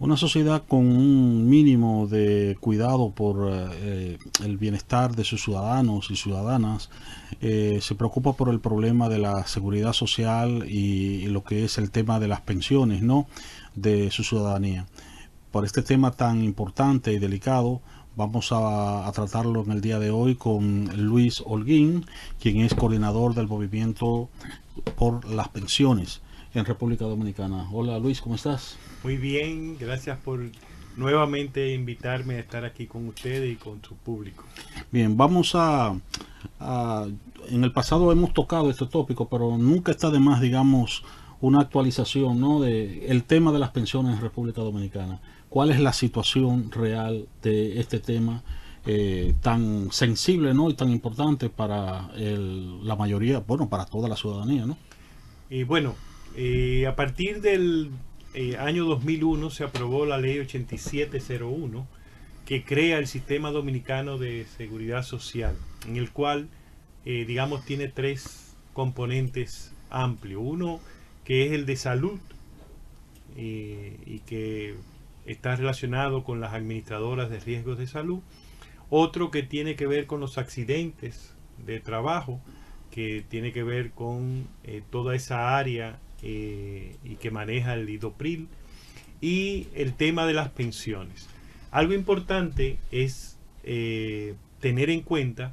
Una sociedad con un mínimo de cuidado por el bienestar de sus ciudadanos y ciudadanas se preocupa por el problema de la seguridad social y lo que es el tema de las pensiones, ¿no?, de su ciudadanía. Por este tema tan importante y delicado, vamos a tratarlo en el día de hoy con Luis Holguín, quien es coordinador del movimiento por las pensiones en República Dominicana. Hola Luis, ¿cómo estás? Muy bien, gracias por nuevamente invitarme a estar aquí con ustedes y con su público. Bien, en el pasado hemos tocado este tópico, pero nunca está de más, digamos, una actualización, ¿no?, de el tema de las pensiones en República Dominicana. ¿Cuál es la situación real de este tema tan sensible, ¿no?, y tan importante para la mayoría, bueno, para toda la ciudadanía, ¿no? Y bueno, a partir del año 2001 se aprobó la ley 8701 que crea el Sistema Dominicano de Seguridad Social, en el cual, digamos, tiene tres componentes amplios. Uno que es el de salud y que está relacionado con las administradoras de riesgos de salud. Otro que tiene que ver con los accidentes de trabajo, que tiene que ver con toda esa área y que maneja el IDOPRIL, y el tema de las pensiones. Algo importante es tener en cuenta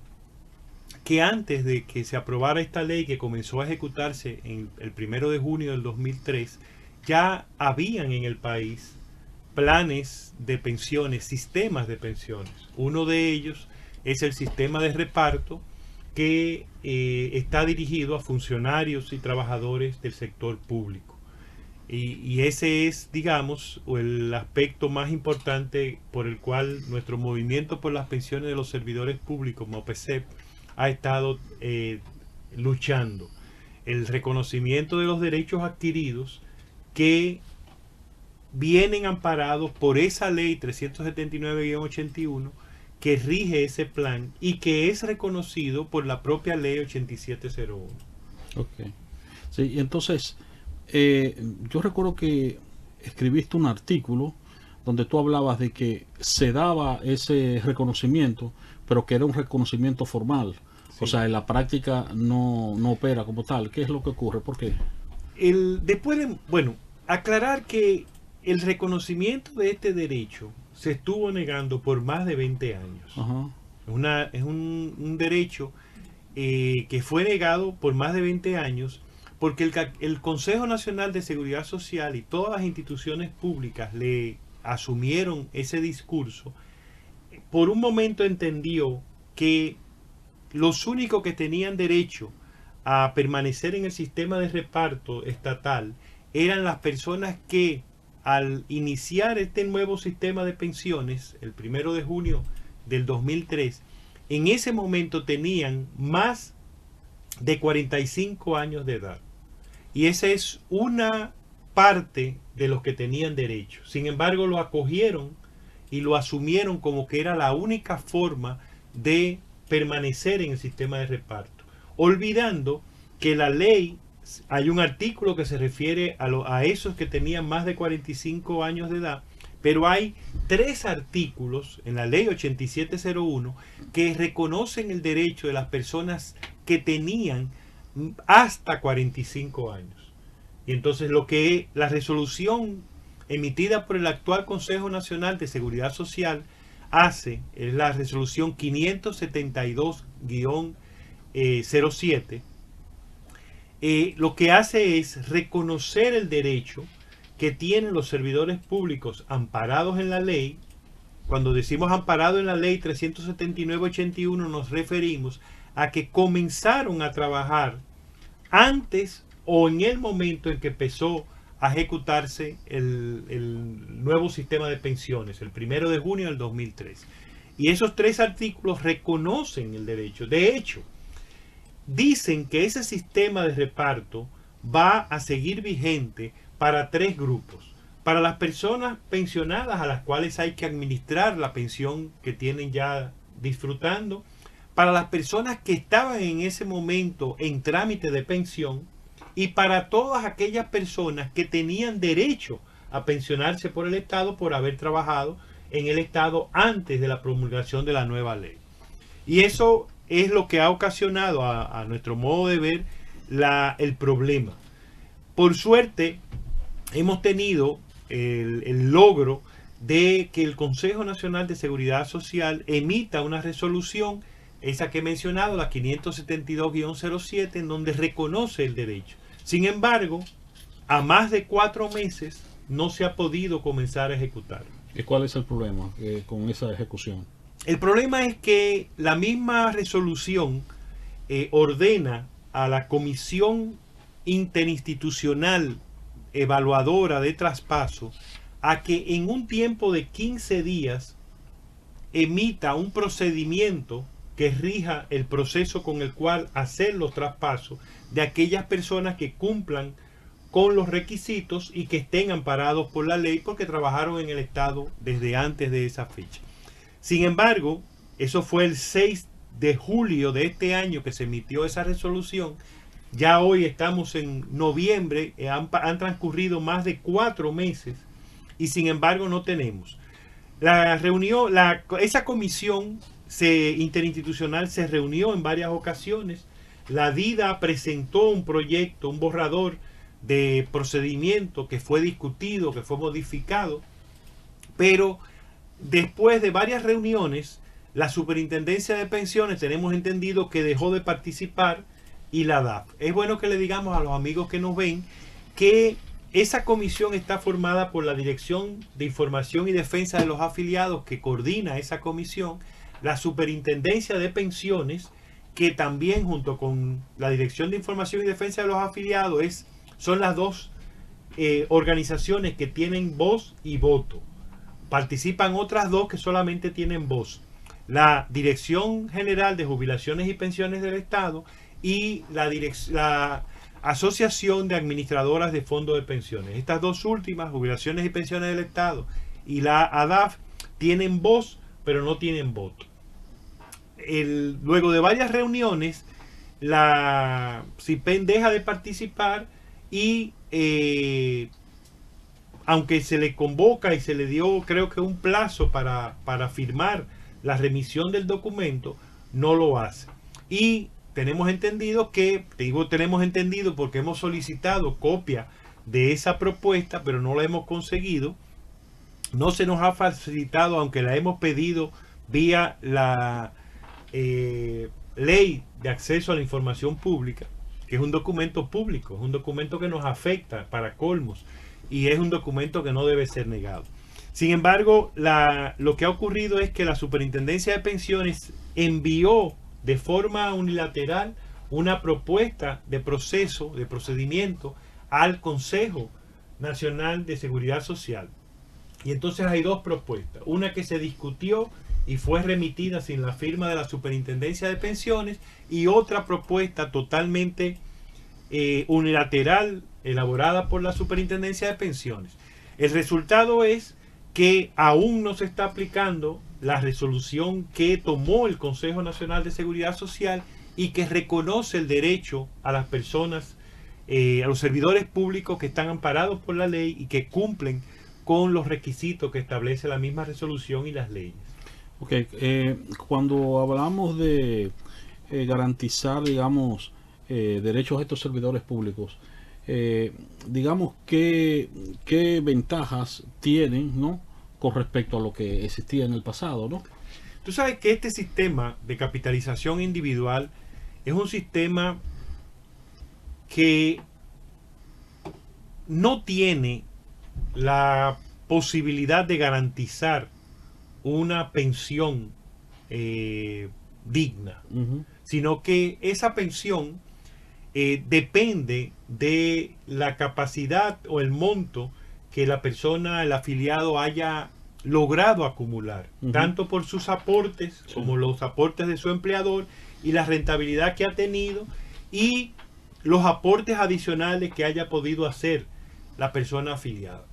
que antes de que se aprobara esta ley, que comenzó a ejecutarse en el 1 de junio del 2003, ya habían en el país planes de pensiones, sistemas de pensiones. Uno de ellos es el sistema de reparto, que está dirigido a funcionarios y trabajadores del sector público. Y ese es, digamos, el aspecto más importante por el cual nuestro movimiento por las pensiones de los servidores públicos, MOPESEP, ha estado luchando. El reconocimiento de los derechos adquiridos que vienen amparados por esa ley 379-81 que rige ese plan y que es reconocido por la propia ley 8701. Ok. Sí, y entonces, yo recuerdo que escribiste un artículo donde tú hablabas de que se daba ese reconocimiento, pero que era un reconocimiento formal. Sí. O sea, en la práctica no opera como tal. ¿Qué es lo que ocurre? ¿Por qué? Bueno, aclarar que el reconocimiento de este derecho se estuvo negando por más de 20 años. Ajá. Es un derecho que fue negado por más de 20 años porque el Consejo Nacional de Seguridad Social y todas las instituciones públicas le asumieron ese discurso. Por un momento entendió que los únicos que tenían derecho a permanecer en el sistema de reparto estatal eran las personas que, al iniciar este nuevo sistema de pensiones, el 1 de junio del 2003, en ese momento tenían más de 45 años de edad. Y esa es una parte de los que tenían derecho. Sin embargo, lo acogieron y lo asumieron como que era la única forma de permanecer en el sistema de reparto, olvidando que la ley, hay un artículo que se refiere a esos que tenían más de 45 años de edad, pero hay 3 artículos en la ley 8701 que reconocen el derecho de las personas que tenían hasta 45 años. Y entonces la resolución emitida por el actual Consejo Nacional de Seguridad Social es la resolución 572-07. Lo que hace es reconocer el derecho que tienen los servidores públicos amparados en la ley. Cuando decimos amparado en la ley 379-81 nos referimos a que comenzaron a trabajar antes o en el momento en que empezó a ejecutarse el nuevo sistema de pensiones, el 1 de junio del 2003. Y esos 3 artículos reconocen el derecho. De hecho, dicen que ese sistema de reparto va a seguir vigente para 3 grupos. Para las personas pensionadas, a las cuales hay que administrar la pensión que tienen ya disfrutando. Para las personas que estaban en ese momento en trámite de pensión. Y para todas aquellas personas que tenían derecho a pensionarse por el Estado por haber trabajado en el Estado antes de la promulgación de la nueva ley. Y eso es lo que ha ocasionado, a nuestro modo de ver, el problema. Por suerte, hemos tenido el logro de que el Consejo Nacional de Seguridad Social emita una resolución, esa que he mencionado, la 572-07, en donde reconoce el derecho. Sin embargo, a más de 4 meses no se ha podido comenzar a ejecutar. ¿Y cuál es el problema con esa ejecución? El problema es que la misma resolución ordena a la Comisión Interinstitucional Evaluadora de Traspaso a que en un tiempo de 15 días emita un procedimiento que rija el proceso con el cual hacer los traspasos de aquellas personas que cumplan con los requisitos y que estén amparados por la ley porque trabajaron en el Estado desde antes de esa fecha. Sin embargo, eso fue el 6 de julio de este año que se emitió esa resolución. Ya hoy estamos en noviembre, han transcurrido más de 4 meses y sin embargo no tenemos. Esa comisión interinstitucional se reunió en varias ocasiones. La DIDA presentó un proyecto, un borrador de procedimiento que fue discutido, que fue modificado, pero después de varias reuniones, la Superintendencia de Pensiones tenemos entendido que dejó de participar y la DAF. Es bueno que le digamos a los amigos que nos ven que esa comisión está formada por la Dirección de Información y Defensa de los Afiliados, que coordina esa comisión, la Superintendencia de Pensiones, que también junto con la Dirección de Información y Defensa de los Afiliados son las dos organizaciones que tienen voz y voto. Participan otras dos que solamente tienen voz: la Dirección General de Jubilaciones y Pensiones del Estado y la Asociación de Administradoras de Fondos de Pensiones. Estas dos últimas, Jubilaciones y Pensiones del Estado y la ADAF, tienen voz pero no tienen voto. Luego de varias reuniones, la CIPEN deja de participar y aunque se le convoca y se le dio, creo que un plazo para firmar la remisión del documento, no lo hace. Y tenemos entendido tenemos entendido porque hemos solicitado copia de esa propuesta, pero no la hemos conseguido. No se nos ha facilitado, aunque la hemos pedido vía la Ley de Acceso a la Información Pública, que es un documento público, es un documento que nos afecta para colmos y es un documento que no debe ser negado. Sin embargo, lo que ha ocurrido es que la Superintendencia de Pensiones envió de forma unilateral una propuesta de procedimiento al Consejo Nacional de Seguridad Social. Y entonces hay dos propuestas: una que se discutió y fue remitida sin la firma de la Superintendencia de Pensiones, y otra propuesta totalmente unilateral elaborada por la Superintendencia de Pensiones. El resultado es que aún no se está aplicando la resolución que tomó el Consejo Nacional de Seguridad Social y que reconoce el derecho a las personas, a los servidores públicos que están amparados por la ley y que cumplen con los requisitos que establece la misma resolución y las leyes. Ok, cuando hablamos de garantizar, digamos, derechos a estos servidores públicos, digamos, ¿qué ventajas tienen, ¿no?, con respecto a lo que existía en el pasado, ¿no? Tú sabes que este sistema de capitalización individual es un sistema que no tiene la posibilidad de garantizar una pensión digna, sino que esa pensión depende de la capacidad o el monto que la persona, el afiliado, haya logrado acumular, tanto por sus aportes como los aportes de su empleador y la rentabilidad que ha tenido y los aportes adicionales que haya podido hacer la persona afiliada.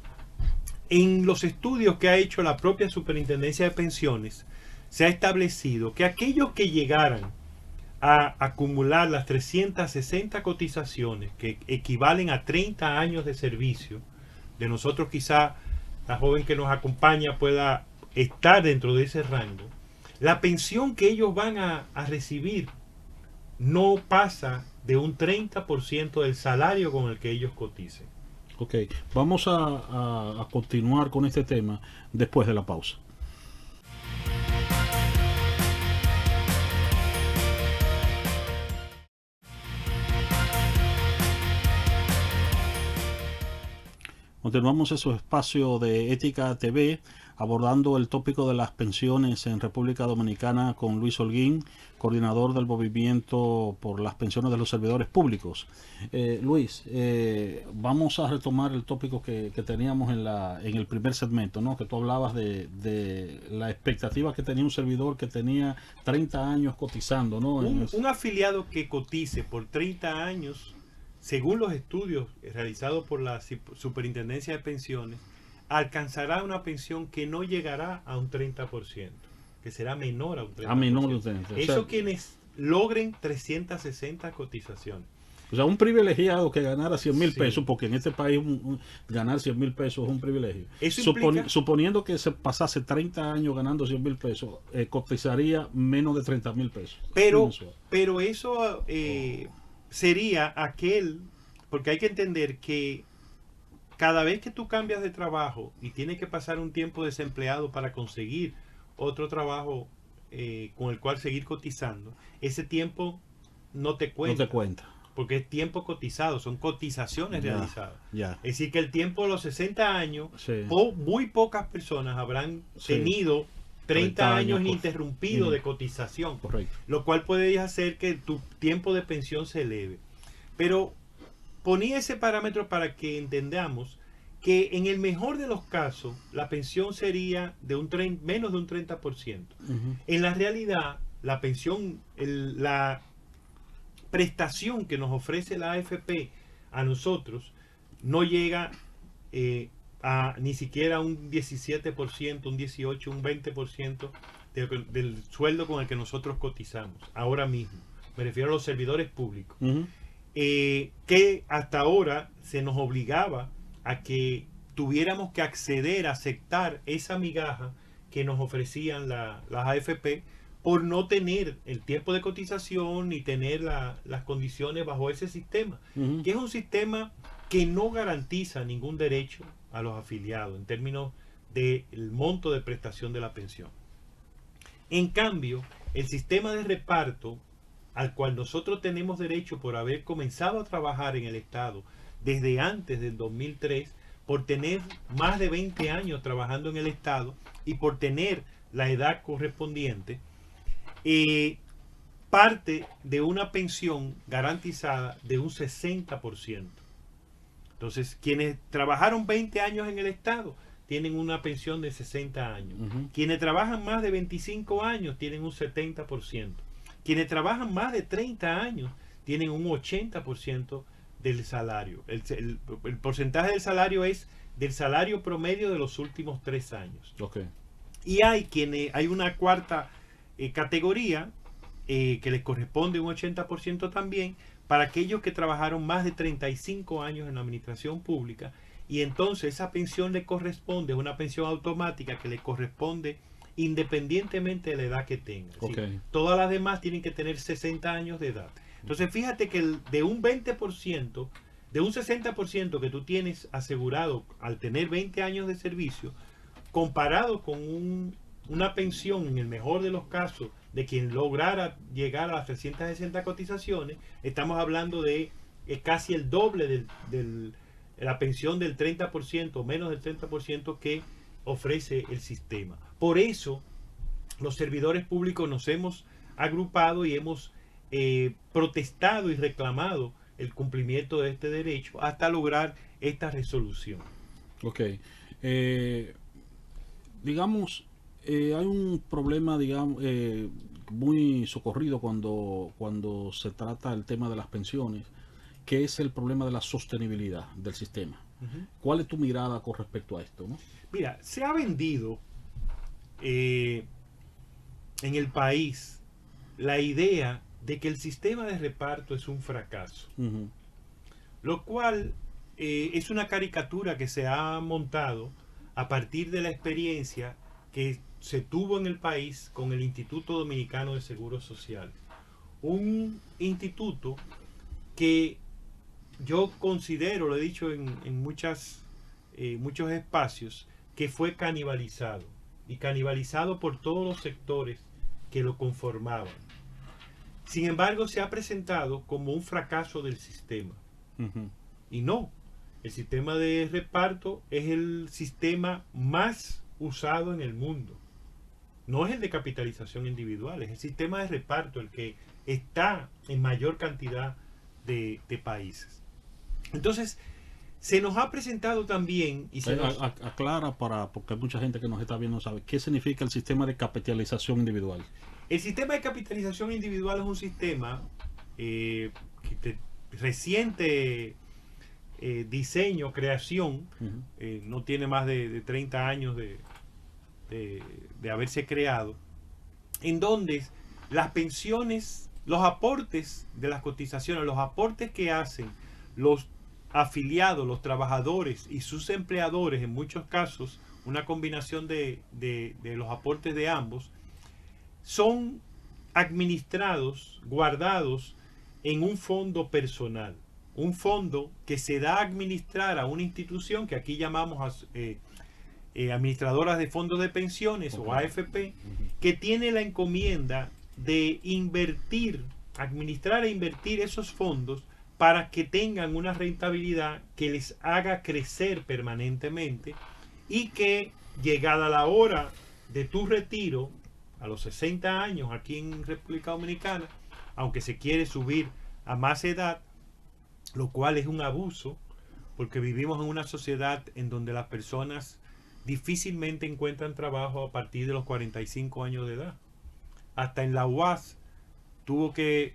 En los estudios que ha hecho la propia Superintendencia de Pensiones, se ha establecido que aquellos que llegaran a acumular las 360 cotizaciones, que equivalen a 30 años de servicio de nosotros quizá la joven que nos acompaña pueda estar dentro de ese rango, la pensión que ellos van a recibir no pasa de un 30% del salario con el que ellos coticen. Ok, vamos a continuar con este tema después de la pausa. Continuamos en su espacio de Ética TV, abordando el tópico de las pensiones en República Dominicana con Luis Holguín, coordinador del movimiento por las pensiones de los servidores públicos. Luis, vamos a retomar el tópico que teníamos en el primer segmento, ¿no? Que tú hablabas de la expectativa que tenía un servidor que tenía 30 años cotizando, ¿no? Un afiliado que cotice por 30 años, según los estudios realizados por la Superintendencia de Pensiones, alcanzará una pensión que no llegará a un 30%, que será menor a un 30%. A menor de un 30%. Eso, o sea, quienes logren 360 cotizaciones. O sea, un privilegiado que ganara 100,000 Sí. pesos, porque en este país ganar 100,000 pesos es un privilegio. Eso implica, suponiendo que se pasase 30 años ganando 100,000 pesos, cotizaría menos de 30,000 pesos. Pero eso sería aquel, porque hay que entender que cada vez que tú cambias de trabajo y tienes que pasar un tiempo desempleado para conseguir otro trabajo con el cual seguir cotizando, ese tiempo no te cuenta. No te cuenta. Porque es tiempo cotizado, son cotizaciones realizadas. Ya. Es decir, que el tiempo de los 60 años, Sí. muy pocas personas habrán Sí. tenido 30 años años ininterrumpidos de cotización. Correcto. Lo cual puede hacer que tu tiempo de pensión se eleve. Pero ponía ese parámetro para que entendamos que en el mejor de los casos la pensión sería de menos de un 30%. Uh-huh. En la realidad, la pensión, la prestación que nos ofrece la AFP a nosotros no llega a ni siquiera un 17%, un 18%, un 20% del sueldo con el que nosotros cotizamos ahora mismo. Me refiero a los servidores públicos. Uh-huh. Que hasta ahora se nos obligaba a que tuviéramos que acceder a aceptar esa migaja que nos ofrecían las AFP por no tener el tiempo de cotización ni tener las condiciones bajo ese sistema, Uh-huh. que es un sistema que no garantiza ningún derecho a los afiliados en términos del monto de prestación de la pensión. En cambio, el sistema de reparto al cual nosotros tenemos derecho por haber comenzado a trabajar en el Estado desde antes del 2003, por tener más de 20 años trabajando en el Estado y por tener la edad correspondiente, parte de una pensión garantizada de un 60%. Entonces, quienes trabajaron 20 años en el Estado tienen una pensión de 60 años. Uh-huh. Quienes trabajan más de 25 años tienen un 70%. Quienes trabajan más de 30 años tienen un 80% del salario. El porcentaje del salario es del salario promedio de los últimos 3 años. Okay. Y hay una cuarta categoría que les corresponde un 80% también para aquellos que trabajaron más de 35 años en la administración pública, y entonces esa pensión le corresponde, es una pensión automática que le corresponde independientemente de la edad que tenga. Okay. ¿Sí? Todas las demás tienen que tener 60 años de edad. Entonces fíjate que de un 20%, de un 60% que tú tienes asegurado al tener 20 años de servicio, comparado con una pensión, en el mejor de los casos, de quien lograra llegar a las 360 cotizaciones, estamos hablando de casi el doble de la pensión del 30%, menos del 30% que ofrece el sistema. Por eso, los servidores públicos nos hemos agrupado y hemos protestado y reclamado el cumplimiento de este derecho hasta lograr esta resolución. Ok. Digamos, hay un problema, digamos, muy socorrido cuando se trata el tema de las pensiones, que es el problema de la sostenibilidad del sistema. Uh-huh. ¿Cuál es tu mirada con respecto a esto, no? Mira, se ha vendido en el país la idea de que el sistema de reparto es un fracaso, uh-huh. lo cual es una caricatura que se ha montado a partir de la experiencia que se tuvo en el país con el Instituto Dominicano de Seguro Social. Un instituto que yo considero, lo he dicho en muchos espacios, que fue canibalizado, y canibalizado por todos los sectores que lo conformaban. Sin embargo, se ha presentado como un fracaso del sistema. Y no, el sistema de reparto es el sistema más usado en el mundo. No es el de capitalización individual, es el sistema de reparto el que está en mayor cantidad de países. Entonces, se nos ha presentado también... y se nos... Aclara, porque hay mucha gente que nos está viendo, sabe qué significa el sistema de capitalización individual. El sistema de capitalización individual es un sistema reciente diseño, creación, no tiene más de 30 años de haberse creado, en donde las pensiones, los aportes de las cotizaciones, los aportes que hacen los afiliados, los trabajadores y sus empleadores, en muchos casos una combinación de los aportes de ambos, son administrados, guardados en un fondo personal, un fondo que se da a administrar a una institución que aquí llamamos administradoras de fondos de pensiones, o AFP, que tiene la encomienda de invertir, administrar e invertir esos fondos para que tengan una rentabilidad que les haga crecer permanentemente, y que, llegada la hora de tu retiro, a los 60 años aquí en República Dominicana, aunque se quiere subir a más edad, lo cual es un abuso, porque vivimos en una sociedad en donde las personas difícilmente encuentran trabajo a partir de los 45 años de edad. Hasta en la UAS tuvo que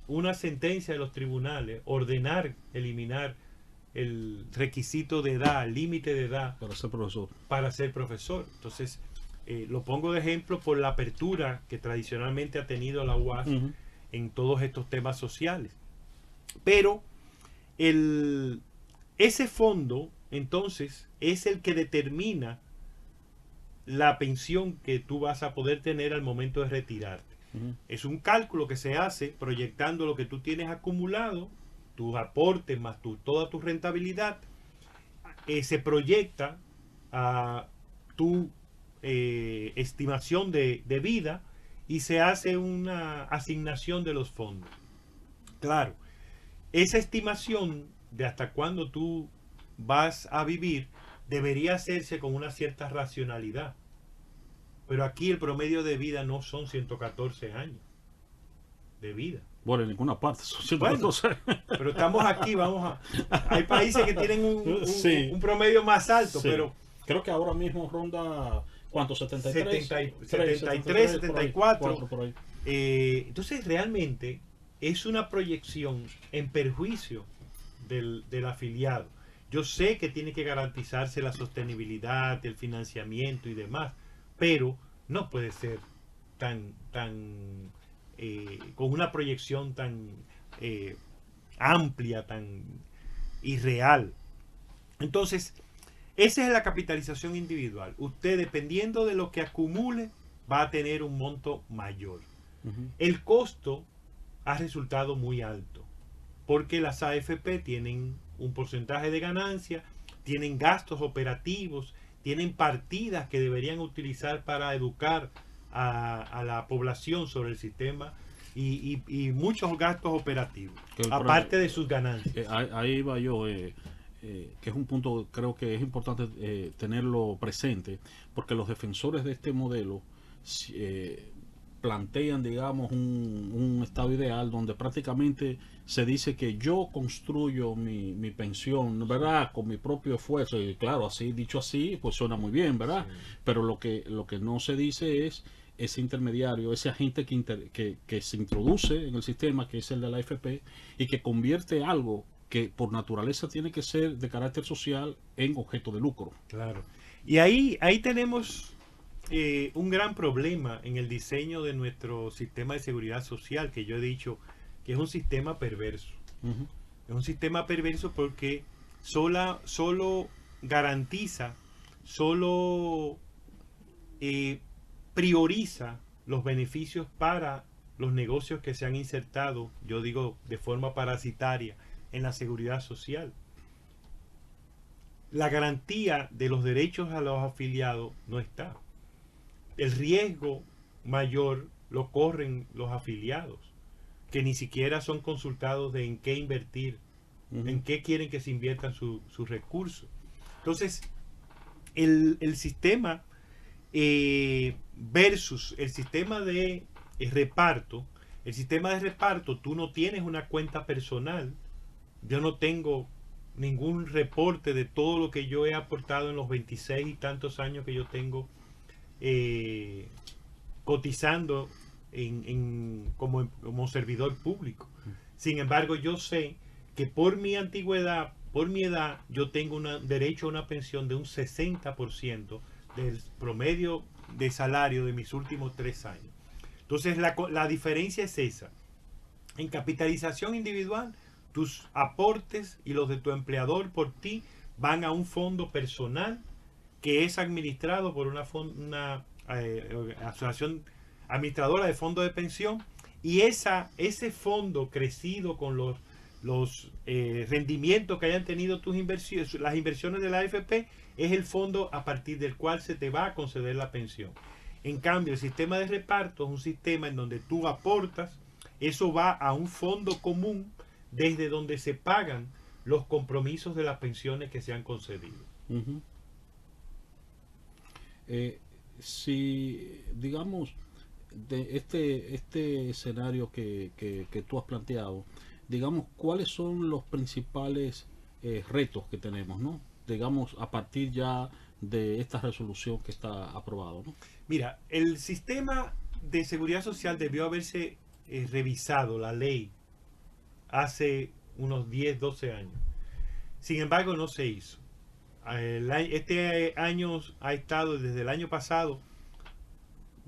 una sentencia de los tribunales ordenar eliminar el requisito de edad, el límite de edad para ser profesor. Entonces, lo pongo de ejemplo por la apertura que tradicionalmente ha tenido la UAS en todos estos temas sociales. Pero ese fondo, entonces, es el que determina la pensión que tú vas a poder tener al momento de retirarte. Es un cálculo que se hace proyectando lo que tú tienes acumulado, tus aportes más toda tu rentabilidad, se proyecta a tu estimación de vida, y se hace una asignación de los fondos. Claro, esa estimación de hasta cuándo tú vas a vivir debería hacerse con una cierta racionalidad. Pero aquí el promedio de vida no son 114 años de vida. Bueno, en ninguna parte son 114. Bueno, pero estamos aquí, hay países que tienen un promedio más alto, sí. Pero creo que ahora mismo ronda, ¿cuánto? 73, 74. Por ahí. Entonces realmente es una proyección en perjuicio del afiliado. Yo sé que tiene que garantizarse la sostenibilidad, el financiamiento y demás, pero no puede ser con una proyección tan amplia, tan irreal. Entonces, esa es la capitalización individual. Usted, dependiendo de lo que acumule, va a tener un monto mayor. El costo ha resultado muy alto, porque las AFP tienen un porcentaje de ganancia, tienen gastos operativos, tienen partidas que deberían utilizar para educar a la población sobre el sistema, y muchos gastos operativos, aparte de sus ganancias. Ahí va yo, que es un punto, creo que es importante tenerlo presente, porque los defensores de este modelo plantean, digamos, un estado ideal donde prácticamente se dice que yo construyo mi pensión, ¿verdad?, con mi propio esfuerzo. Y claro, así, dicho así, pues suena muy bien, ¿verdad? Sí. Pero lo que no se dice es ese intermediario, ese agente que se introduce en el sistema, que es el de la AFP, y que convierte algo que por naturaleza tiene que ser de carácter social en objeto de lucro. Claro. Y ahí tenemos un gran problema en el diseño de nuestro sistema de seguridad social, que yo he dicho que es un sistema perverso. Es un sistema perverso porque solo garantiza, solo prioriza los beneficios para los negocios que se han insertado, yo digo de forma parasitaria, en la seguridad social. La garantía de los derechos a los afiliados no está. El riesgo mayor lo corren los afiliados, que ni siquiera son consultados de en qué invertir, en qué quieren que se inviertan sus recursos. Entonces, el sistema versus el sistema de reparto, tú no tienes una cuenta personal. Yo no tengo ningún reporte de todo lo que yo he aportado en los 26 y tantos años que yo tengo cotizando como servidor público. Sin embargo, yo sé que por mi antigüedad, por mi edad, yo tengo derecho a una pensión de un 60% del promedio de salario de mis últimos 3 años. Entonces, la diferencia es esa. En capitalización individual, tus aportes y los de tu empleador por ti van a un fondo personal que es administrado por una asociación administradora de fondo de pensión, y ese fondo crecido con los rendimientos que hayan tenido tus inversiones, las inversiones de la AFP, es el fondo a partir del cual se te va a conceder la pensión. En cambio, el sistema de reparto es un sistema en donde tú aportas, eso va a un fondo común desde donde se pagan los compromisos de las pensiones que se han concedido. Si, digamos, de este escenario que tú has planteado, digamos, ¿cuáles son los principales retos que tenemos, ¿no? Digamos, a partir ya de esta resolución que está aprobado, ¿no? Mira, el sistema de seguridad social debió haberse revisado, la ley, hace unos 10, 12 años. Sin embargo, no se hizo. Este año ha estado, desde el año pasado,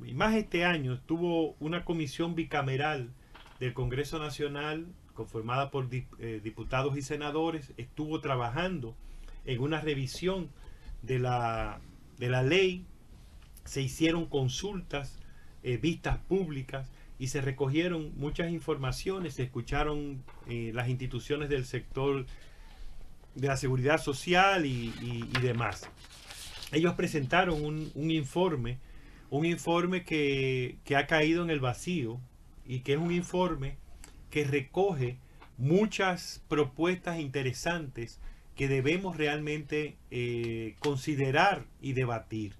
y más este año, estuvo una comisión bicameral del Congreso Nacional, conformada por diputados y senadores, estuvo trabajando en una revisión de la ley. Se hicieron consultas, vistas públicas, y se recogieron muchas informaciones, se escucharon las instituciones del sector de la seguridad social y demás. Ellos presentaron un informe que ha caído en el vacío, y que es un informe que recoge muchas propuestas interesantes que debemos realmente considerar y debatir.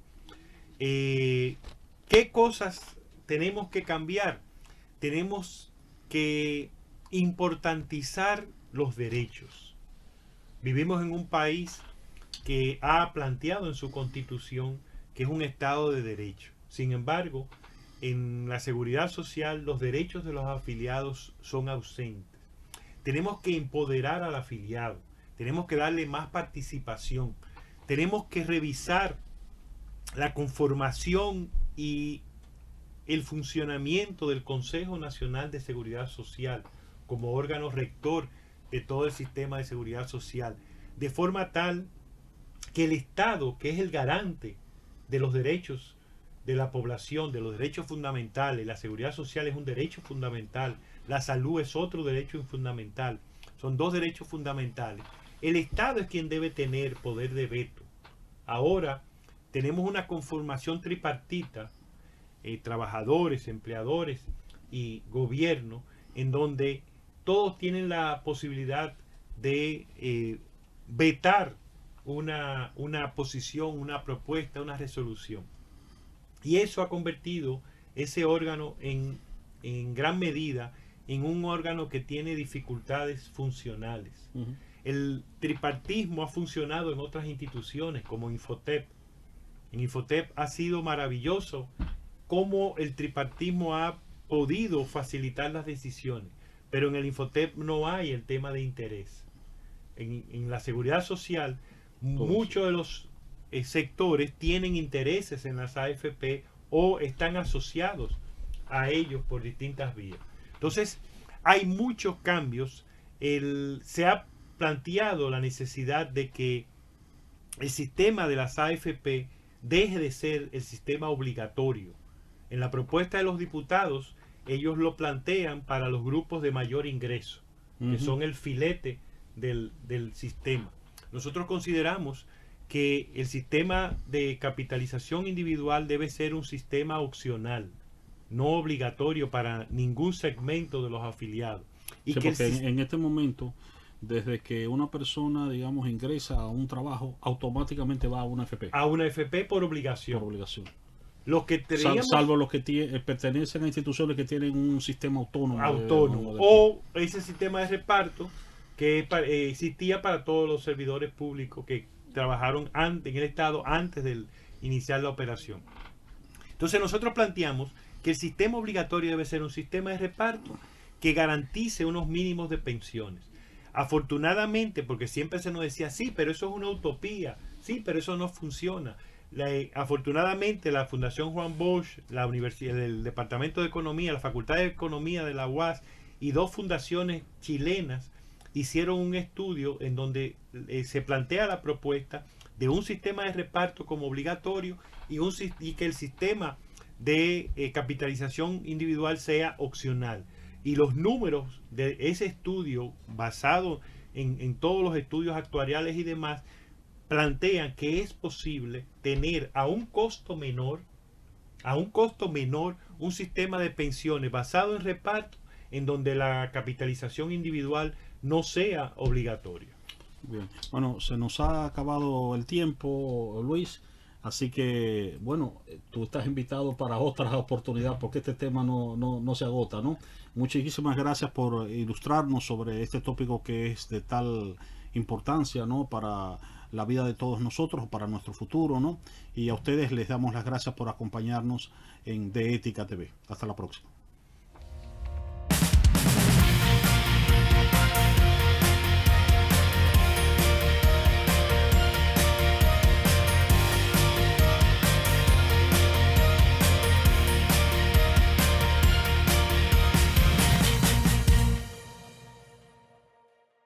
¿Qué cosas tenemos que cambiar? Tenemos que importantizar los derechos. Vivimos en un país que ha planteado en su constitución que es un Estado de derecho. Sin embargo, en la seguridad social los derechos de los afiliados son ausentes. Tenemos que empoderar al afiliado, tenemos que darle más participación, tenemos que revisar la conformación y el funcionamiento del Consejo Nacional de Seguridad Social como órgano rector de todo el sistema de seguridad social, de forma tal que el Estado, que es el garante de los derechos de la población, de los derechos fundamentales, la seguridad social es un derecho fundamental, la salud es otro derecho fundamental, son dos derechos fundamentales. El Estado es quien debe tener poder de veto. Ahora tenemos una conformación tripartita, trabajadores, empleadores y gobierno, en donde todos tienen la posibilidad de vetar una posición, una propuesta, una resolución. Y eso ha convertido ese órgano en gran medida en un órgano que tiene dificultades funcionales. El tripartismo ha funcionado en otras instituciones como Infotep. En Infotep ha sido maravilloso cómo el tripartismo ha podido facilitar las decisiones, pero en el Infotep no hay el tema de interés. En la seguridad social, muchos de los sectores tienen intereses en las AFP o están asociados a ellos por distintas vías. Entonces, hay muchos cambios. Se ha planteado la necesidad de que el sistema de las AFP deje de ser el sistema obligatorio. En la propuesta de los diputados, ellos lo plantean para los grupos de mayor ingreso, que son el filete del sistema. Nosotros consideramos que el sistema de capitalización individual debe ser un sistema opcional, no obligatorio para ningún segmento de los afiliados. Y sí, que porque en este momento, desde que una persona, digamos, ingresa a un trabajo, automáticamente va a una FP. A una FP por obligación. Por obligación. Los que teníamos, salvo los que pertenecen a instituciones que tienen un sistema autónomo. O ese sistema de reparto que existía para todos los servidores públicos que trabajaron antes en el Estado antes de iniciar la operación. Entonces nosotros planteamos que el sistema obligatorio debe ser un sistema de reparto que garantice unos mínimos de pensiones. Afortunadamente, porque siempre se nos decía, sí, pero eso es una utopía, sí, pero eso no funciona. Afortunadamente, la Fundación Juan Bosch, la Universidad, el Departamento de Economía, la Facultad de Economía de la UAS y dos fundaciones chilenas hicieron un estudio en donde se plantea la propuesta de un sistema de reparto como obligatorio y que el sistema de capitalización individual sea opcional. Y los números de ese estudio, basado en todos los estudios actuariales y demás, plantean que es posible tener a un costo menor un sistema de pensiones basado en reparto en donde la capitalización individual no sea obligatoria. Bien. Bueno, se nos ha acabado el tiempo, Luis, así que, bueno, tú estás invitado para otras oportunidades porque este tema no se agota, ¿no? Muchísimas gracias por ilustrarnos sobre este tópico que es de tal importancia, ¿no?, para la vida de todos nosotros, para nuestro futuro, ¿no? Y a ustedes les damos las gracias por acompañarnos en De Ética TV. Hasta la próxima.